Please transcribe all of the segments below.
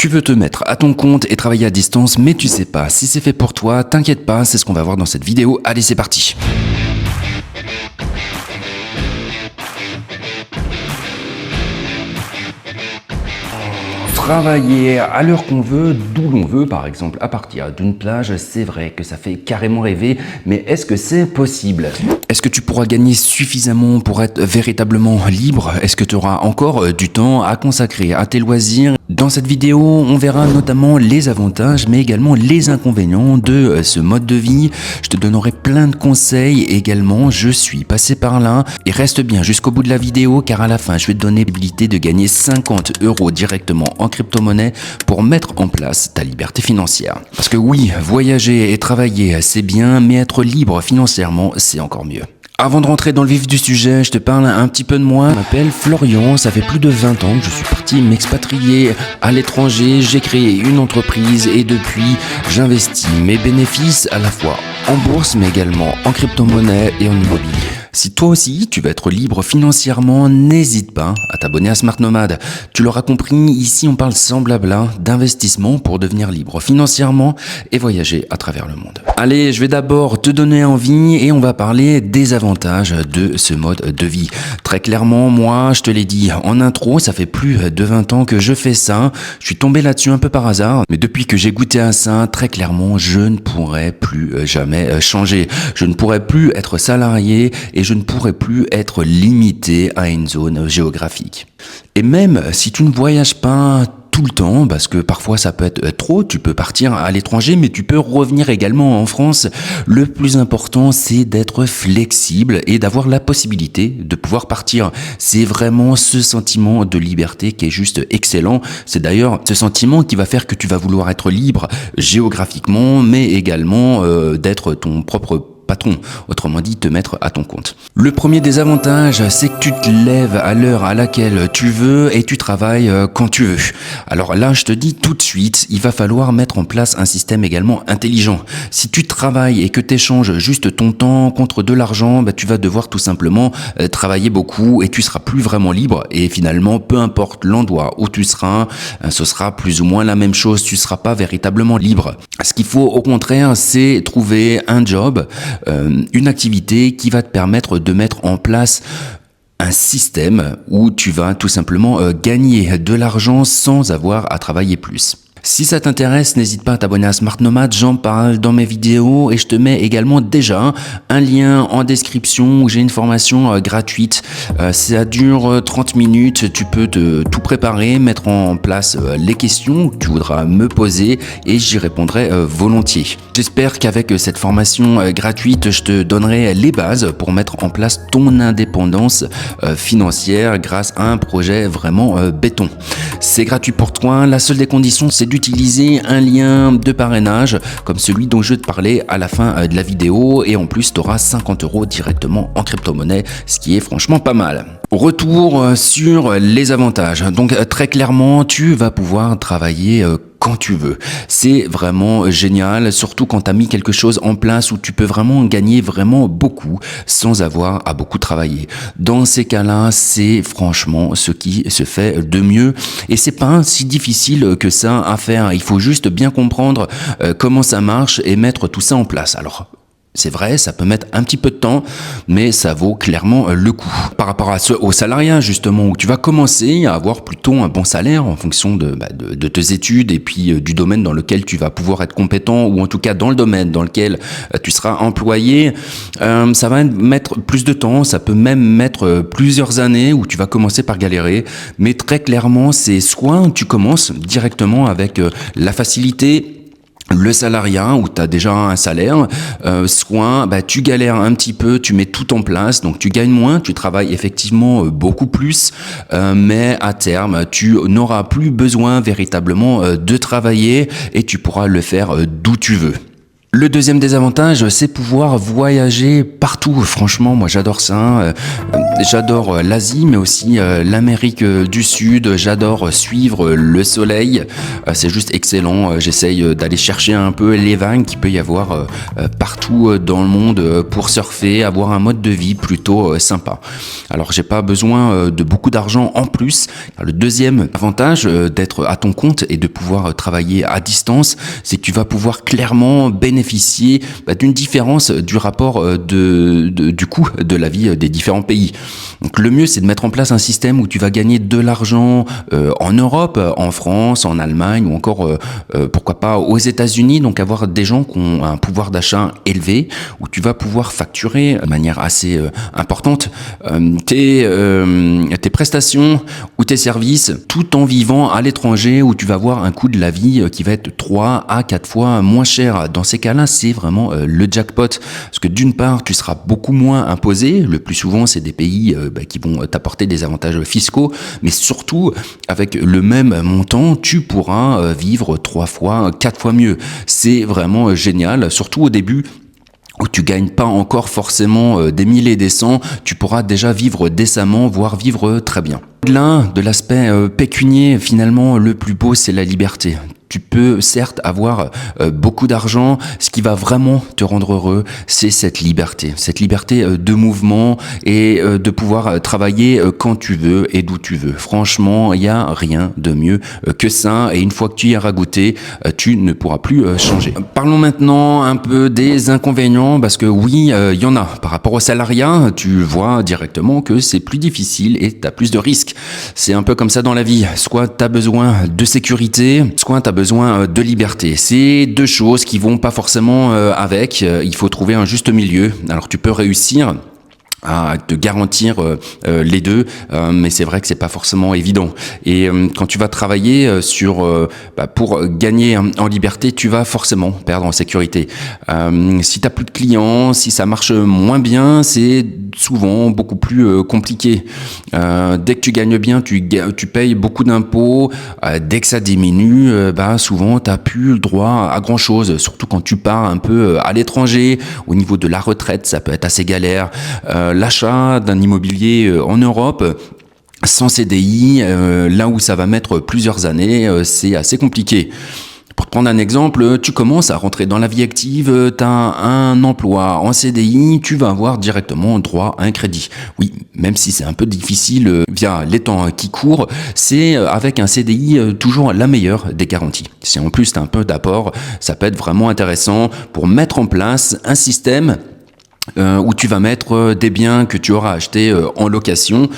Tu veux te mettre à ton compte et travailler à distance, mais tu sais pas si c'est fait pour toi, t'inquiète pas, c'est ce qu'on va voir dans cette vidéo. Allez, c'est parti. Travailler à l'heure qu'on veut, d'où l'on veut, par exemple à partir d'une plage, c'est vrai que ça fait carrément rêver, mais est-ce que c'est possible? Est-ce que tu pourras gagner suffisamment pour être véritablement libre? Est-ce que tu auras encore du temps à consacrer à tes loisirs? Dans cette vidéo, on verra notamment les avantages, mais également les inconvénients de ce mode de vie. Je te donnerai plein de conseils également, je suis passé par là. Et reste bien jusqu'au bout de la vidéo, car à la fin, je vais te donner la possibilité de gagner 50 € directement en crypto-monnaie pour mettre en place ta liberté financière. Parce que oui, voyager et travailler, c'est bien, mais être libre financièrement, c'est encore mieux. Avant de rentrer dans le vif du sujet, je te parle un petit peu de moi. Je m'appelle Florian, ça fait plus de 20 ans que je suis parti m'expatrier à l'étranger. J'ai créé une entreprise et depuis, j'investis mes bénéfices à la fois en bourse, mais également en crypto-monnaie et en immobilier. Si toi aussi, tu veux être libre financièrement, n'hésite pas à t'abonner à Smart Nomad. Tu l'auras compris, ici on parle sans blabla d'investissement pour devenir libre financièrement et voyager à travers le monde. Allez, je vais d'abord te donner envie et on va parler des avantages de ce mode de vie. Très clairement, moi, je te l'ai dit en intro, ça fait plus de 20 ans que je fais ça. Je suis tombé là-dessus un peu par hasard, mais depuis que j'ai goûté à ça, très clairement, je ne pourrai plus jamais changer. Je ne pourrai plus être salarié et je ne pourrai plus être limité à une zone géographique. Et même si tu ne voyages pas tout le temps, parce que parfois ça peut être trop, tu peux partir à l'étranger, mais tu peux revenir également en France. Le plus important, c'est d'être flexible et d'avoir la possibilité de pouvoir partir. C'est vraiment ce sentiment de liberté qui est juste excellent. C'est d'ailleurs ce sentiment qui va faire que tu vas vouloir être libre géographiquement, mais également d'être ton propre patron, autrement dit te mettre à ton compte. Le premier des avantages, c'est que tu te lèves à l'heure à laquelle tu veux et tu travailles quand tu veux. Alors là, je te dis tout de suite, il va falloir mettre en place un système également intelligent. Si tu travailles et que tu échanges juste ton temps contre de l'argent, tu vas devoir tout simplement travailler beaucoup et tu seras plus vraiment libre et finalement, peu importe l'endroit où tu seras, ce sera plus ou moins la même chose, tu seras pas véritablement libre. Ce qu'il faut au contraire, c'est trouver un job, une activité qui va te permettre de mettre en place un système où tu vas tout simplement gagner de l'argent sans avoir à travailler plus. Si ça t'intéresse, n'hésite pas à t'abonner à Smart Nomad, j'en parle dans mes vidéos et je te mets également déjà un lien en description où j'ai une formation gratuite. Ça dure 30 minutes, tu peux tout préparer, mettre en place les questions que tu voudras me poser et j'y répondrai volontiers. J'espère qu'avec cette formation gratuite, je te donnerai les bases pour mettre en place ton indépendance financière grâce à un projet vraiment béton. C'est gratuit pour toi, la seule des conditions c'est d'utiliser un lien de parrainage comme celui dont je vais te parler à la fin de la vidéo et en plus tu auras 50 € directement en crypto-monnaie, ce qui est franchement pas mal. Retour sur les avantages. Donc très clairement, tu vas pouvoir travailler quand tu veux. C'est vraiment génial, surtout quand tu as mis quelque chose en place où tu peux vraiment gagner vraiment beaucoup sans avoir à beaucoup travailler. Dans ces cas-là, c'est franchement ce qui se fait de mieux et c'est pas si difficile que ça à faire. Il faut juste bien comprendre comment ça marche et mettre tout ça en place. Alors, c'est vrai, ça peut mettre un petit peu de temps, mais ça vaut clairement le coup. Par rapport au salariat, justement, où tu vas commencer à avoir plutôt un bon salaire en fonction de tes études et puis du domaine dans lequel tu vas pouvoir être compétent, ou en tout cas dans le domaine dans lequel tu seras employé, ça va mettre plus de temps, ça peut même mettre plusieurs années où tu vas commencer par galérer, mais très clairement, c'est soit tu commences directement avec la facilité, le salariat où tu as déjà un salaire, soit tu galères un petit peu, tu mets tout en place, donc tu gagnes moins, tu travailles effectivement beaucoup plus, mais à terme tu n'auras plus besoin véritablement de travailler et tu pourras le faire d'où tu veux. Le deuxième désavantage, c'est pouvoir voyager partout. Franchement, moi j'adore ça. J'adore l'Asie, mais aussi l'Amérique du Sud. J'adore suivre le soleil. C'est juste excellent. J'essaye d'aller chercher un peu les vagues qu'il peut y avoir partout dans le monde pour surfer, avoir un mode de vie plutôt sympa. Alors, j'ai pas besoin de beaucoup d'argent en plus. Le deuxième avantage d'être à ton compte et de pouvoir travailler à distance, c'est que tu vas pouvoir clairement bénéficier d'une différence du rapport du coût de la vie des différents pays. Donc le mieux, c'est de mettre en place un système où tu vas gagner de l'argent en Europe, en France, en Allemagne ou encore, pourquoi pas, aux États-Unis. Donc avoir des gens qui ont un pouvoir d'achat élevé, où tu vas pouvoir facturer de manière assez importante tes prestations ou tes services, tout en vivant à l'étranger, où tu vas avoir un coût de la vie qui va être 3 à 4 fois moins cher. Dans ces cas-là, c'est vraiment le jackpot. Parce que d'une part, tu seras beaucoup moins imposé. Le plus souvent, c'est des pays qui vont t'apporter des avantages fiscaux, mais surtout, avec le même montant, tu pourras vivre 3 fois, 4 fois mieux. C'est vraiment génial, surtout au début, où tu gagnes pas encore forcément des milliers et des cents, tu pourras déjà vivre décemment, voire vivre très bien. Au-delà de l'aspect pécunier, finalement, le plus beau, c'est la liberté. Tu peux certes avoir beaucoup d'argent, ce qui va vraiment te rendre heureux, c'est cette liberté de mouvement et de pouvoir travailler quand tu veux et d'où tu veux. Franchement, il n'y a rien de mieux que ça, et une fois que tu y auras goûté, tu ne pourras plus changer. Parlons maintenant un peu des inconvénients, parce que oui, il y en a. Par rapport au salariat, tu vois directement que c'est plus difficile et tu as plus de risques. C'est un peu comme ça dans la vie. Soit tu as besoin de sécurité, soit tu as besoin de liberté. C'est deux choses qui vont pas forcément avec. Il faut trouver un juste milieu. Alors tu peux réussir à te garantir les deux, mais c'est vrai que c'est pas forcément évident. Et quand tu vas travailler pour gagner en liberté, tu vas forcément perdre en sécurité. Si t'as plus de clients, si ça marche moins bien, c'est souvent beaucoup plus compliqué. Dès que tu gagnes bien, tu payes beaucoup d'impôts. Dès que ça diminue, souvent t'as plus le droit à grand chose. Surtout quand tu pars un peu à l'étranger. Au niveau de la retraite, ça peut être assez galère. L'achat d'un immobilier en Europe sans CDI, là où ça va mettre plusieurs années, c'est assez compliqué. Pour te prendre un exemple, tu commences à rentrer dans la vie active, tu as un emploi en CDI, tu vas avoir directement droit à un crédit. Oui, même si c'est un peu difficile via les temps qui courent, c'est avec un CDI toujours la meilleure des garanties. Si en plus tu as un peu d'apport, ça peut être vraiment intéressant pour mettre en place un système où tu vas mettre des biens que tu auras achetés en location.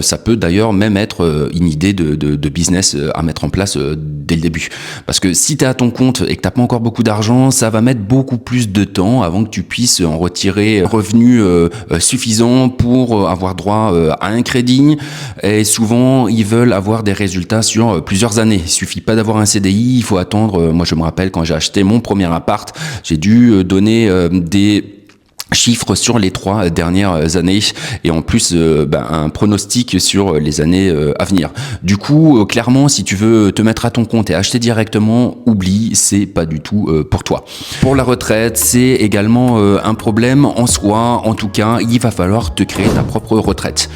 Ça peut d'ailleurs même être une idée de business à mettre en place dès le début. Parce que si tu es à ton compte et que tu n'as pas encore beaucoup d'argent, ça va mettre beaucoup plus de temps avant que tu puisses en retirer revenus suffisants pour avoir droit à un crédit. Et souvent, ils veulent avoir des résultats sur plusieurs années. Il suffit pas d'avoir un CDI, il faut attendre. Moi, je me rappelle quand j'ai acheté mon premier appart, j'ai dû donner des chiffres sur les 3 dernières années et en plus un pronostic sur les années à venir. Du coup, clairement, si tu veux te mettre à ton compte et acheter directement, oublie, c'est pas du tout pour toi. Pour la retraite, c'est également un problème en soi. En tout cas, il va falloir te créer ta propre retraite.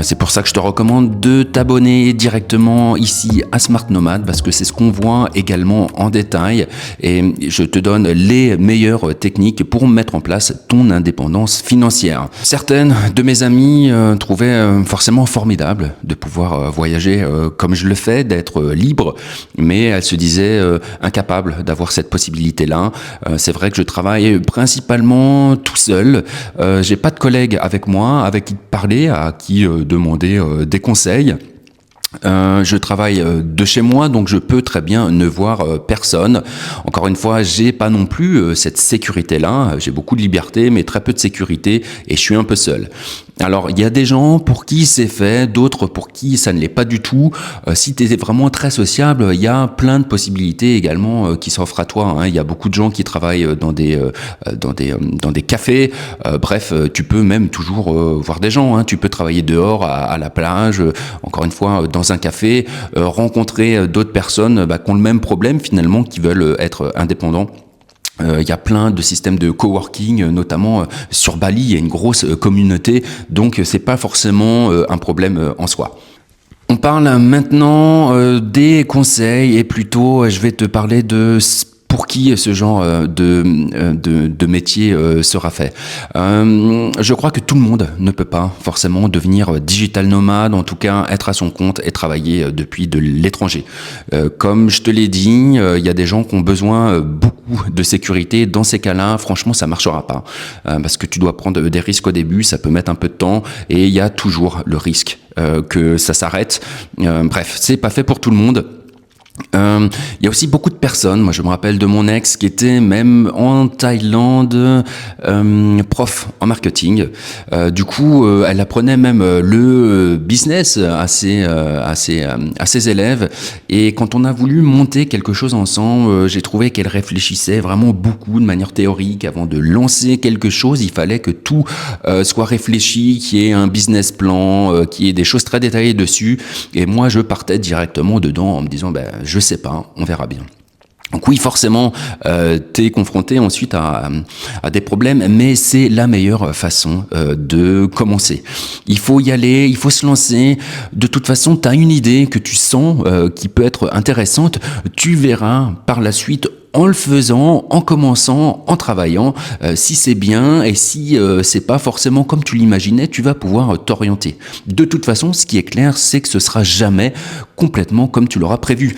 C'est pour ça que je te recommande de t'abonner directement ici à Smart Nomad, parce que c'est ce qu'on voit également en détail et je te donne les meilleures techniques pour mettre en place ton indépendance financière. Certaines de mes amies trouvaient forcément formidable de pouvoir voyager comme je le fais, d'être libre, mais elles se disaient incapables d'avoir cette possibilité-là. C'est vrai que je travaille principalement tout seul. J'ai pas de collègues avec moi, avec qui parler, à qui demander des conseils. Je travaille de chez moi, donc je peux très bien ne voir personne. Encore une fois, j'ai pas non plus cette sécurité-là. J'ai beaucoup de liberté, mais très peu de sécurité, et je suis un peu seul. Alors, il y a des gens pour qui c'est fait, d'autres pour qui ça ne l'est pas du tout. Si tu es vraiment très sociable, il y a plein de possibilités également qui s'offrent à toi. Il y a beaucoup de gens qui travaillent dans des cafés. Bref, tu peux même toujours voir des gens. Tu peux travailler dehors, à la plage, encore une fois, dans un café, rencontrer d'autres personnes qui ont le même problème finalement, qui veulent être indépendants. Il y a plein de systèmes de coworking, notamment sur Bali, il y a une grosse communauté, donc c'est pas forcément un problème en soi. On parle maintenant des conseils et plutôt je vais te parler de pour qui ce genre de métier sera fait. Je crois que tout le monde ne peut pas forcément devenir digital nomade, en tout cas être à son compte et travailler depuis de l'étranger. Comme je te l'ai dit, il y a des gens qui ont besoin beaucoup de sécurité. Dans ces cas-là, franchement, ça marchera pas parce que tu dois prendre des risques au début, ça peut mettre un peu de temps et il y a toujours le risque que ça s'arrête. Bref, c'est pas fait pour tout le monde. Il y a aussi beaucoup de personnes, moi je me rappelle de mon ex qui était même en Thaïlande prof en marketing. Du coup, elle apprenait même le business à ses élèves. Et quand on a voulu monter quelque chose ensemble, j'ai trouvé qu'elle réfléchissait vraiment beaucoup de manière théorique. Avant de lancer quelque chose, il fallait que tout soit réfléchi, qu'il y ait un business plan, qu'il y ait des choses très détaillées dessus. Et moi, je partais directement dedans en me disant, je sais pas, on verra bien. Donc oui, forcément, t'es confronté ensuite à des problèmes, mais c'est la meilleure façon de commencer. Il faut y aller, il faut se lancer. De toute façon, t'as une idée que tu sens qui peut être intéressante. Tu verras par la suite en le faisant, en commençant, en travaillant, si c'est bien et si c'est pas forcément comme tu l'imaginais, tu vas pouvoir t'orienter. De toute façon, ce qui est clair, c'est que ce sera jamais complètement comme tu l'auras prévu.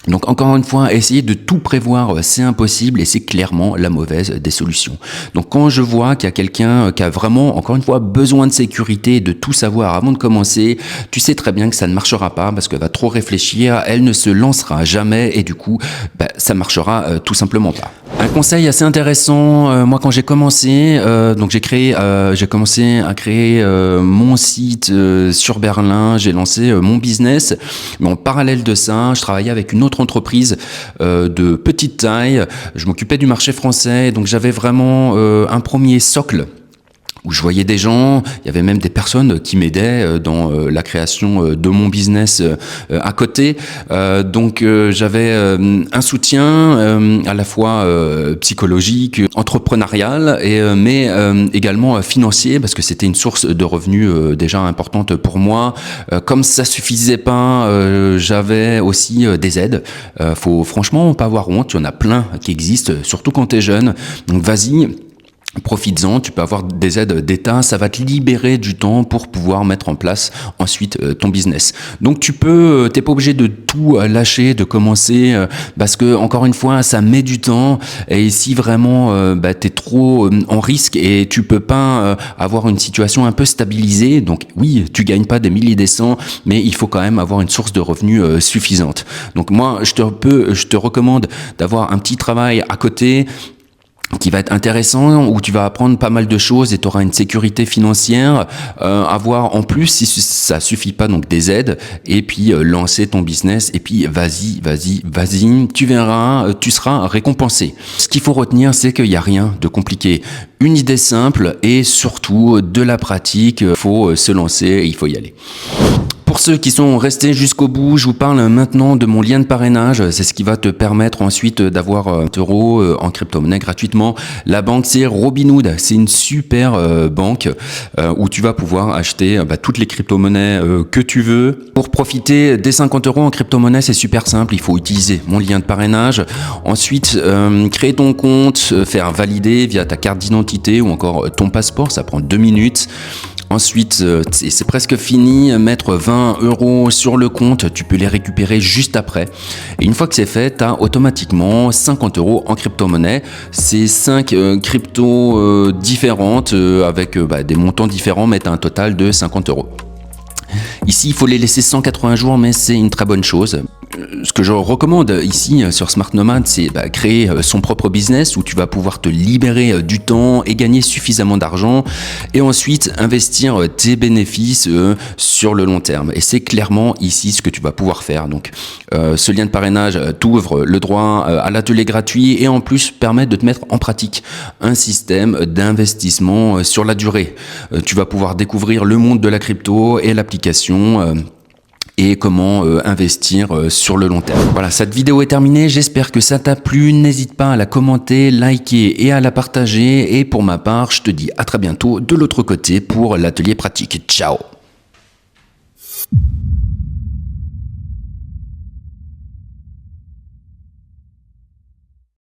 Donc encore une fois, essayer de tout prévoir, c'est impossible et c'est clairement la mauvaise des solutions. Donc quand je vois qu'il y a quelqu'un qui a vraiment, encore une fois, besoin de sécurité, de tout savoir avant de commencer, tu sais très bien que ça ne marchera pas parce qu'elle va trop réfléchir, elle ne se lancera jamais et du coup, ça marchera tout simplement pas. Un conseil assez intéressant, moi quand j'ai commencé, donc j'ai commencé à créer mon site sur Berlin, j'ai lancé mon business, mais en parallèle de ça, je travaillais avec une autre entreprise de petite taille, je m'occupais du marché français, donc j'avais vraiment un premier socle où je voyais des gens, il y avait même des personnes qui m'aidaient dans la création de mon business à côté. Donc j'avais un soutien à la fois psychologique, entrepreneurial, mais également financier, parce que c'était une source de revenus déjà importante pour moi. Comme ça suffisait pas, j'avais aussi des aides. Faut franchement pas avoir honte, il y en a plein qui existent, surtout quand t'es jeune. Donc vas-y. Profites-en, tu peux avoir des aides d'État, ça va te libérer du temps pour pouvoir mettre en place ensuite ton business. Donc t'es pas obligé de tout lâcher, de commencer, parce que encore une fois, ça met du temps. Et si vraiment t'es trop en risque et tu peux pas avoir une situation un peu stabilisée, donc oui, tu gagnes pas des milliers des cents, mais il faut quand même avoir une source de revenus suffisante. Donc moi, je te recommande d'avoir un petit travail à côté qui va être intéressant, où tu vas apprendre pas mal de choses et tu auras une sécurité financière, avoir en plus, si ça suffit pas, donc des aides, et puis lancer ton business, et puis vas-y, tu verras, tu seras récompensé. Ce qu'il faut retenir, c'est qu'il n'y a rien de compliqué. Une idée simple et surtout de la pratique, il faut se lancer et il faut y aller. Pour ceux qui sont restés jusqu'au bout, je vous parle maintenant de mon lien de parrainage. C'est ce qui va te permettre ensuite d'avoir 1 euro en crypto-monnaie gratuitement. La banque, c'est Robinhood. C'est une super banque où tu vas pouvoir acheter toutes les crypto-monnaies que tu veux. Pour profiter des 50 euros en crypto-monnaie, c'est super simple. Il faut utiliser mon lien de parrainage. Ensuite, créer ton compte, faire valider via ta carte d'identité ou encore ton passeport. Ça prend 2 minutes. Ensuite, c'est presque fini, mettre 20 euros sur le compte, tu peux les récupérer juste après. Et une fois que c'est fait, tu as automatiquement 50 euros en crypto-monnaie. C'est 5 cryptos différentes avec des montants différents, mais tu as un total de 50 euros. Ici, il faut les laisser 180 jours, mais c'est une très bonne chose. Ce que je recommande ici sur Smart Nomad, c'est créer son propre business où tu vas pouvoir te libérer du temps et gagner suffisamment d'argent et ensuite investir tes bénéfices sur le long terme. Et c'est clairement ici ce que tu vas pouvoir faire. Donc, ce lien de parrainage t'ouvre le droit à l'atelier gratuit et en plus permet de te mettre en pratique un système d'investissement sur la durée. Tu vas pouvoir découvrir le monde de la crypto et l'application et comment investir sur le long terme. Voilà, cette vidéo est terminée, j'espère que ça t'a plu, n'hésite pas à la commenter, liker et à la partager, et pour ma part, je te dis à très bientôt de l'autre côté pour l'atelier pratique. Ciao!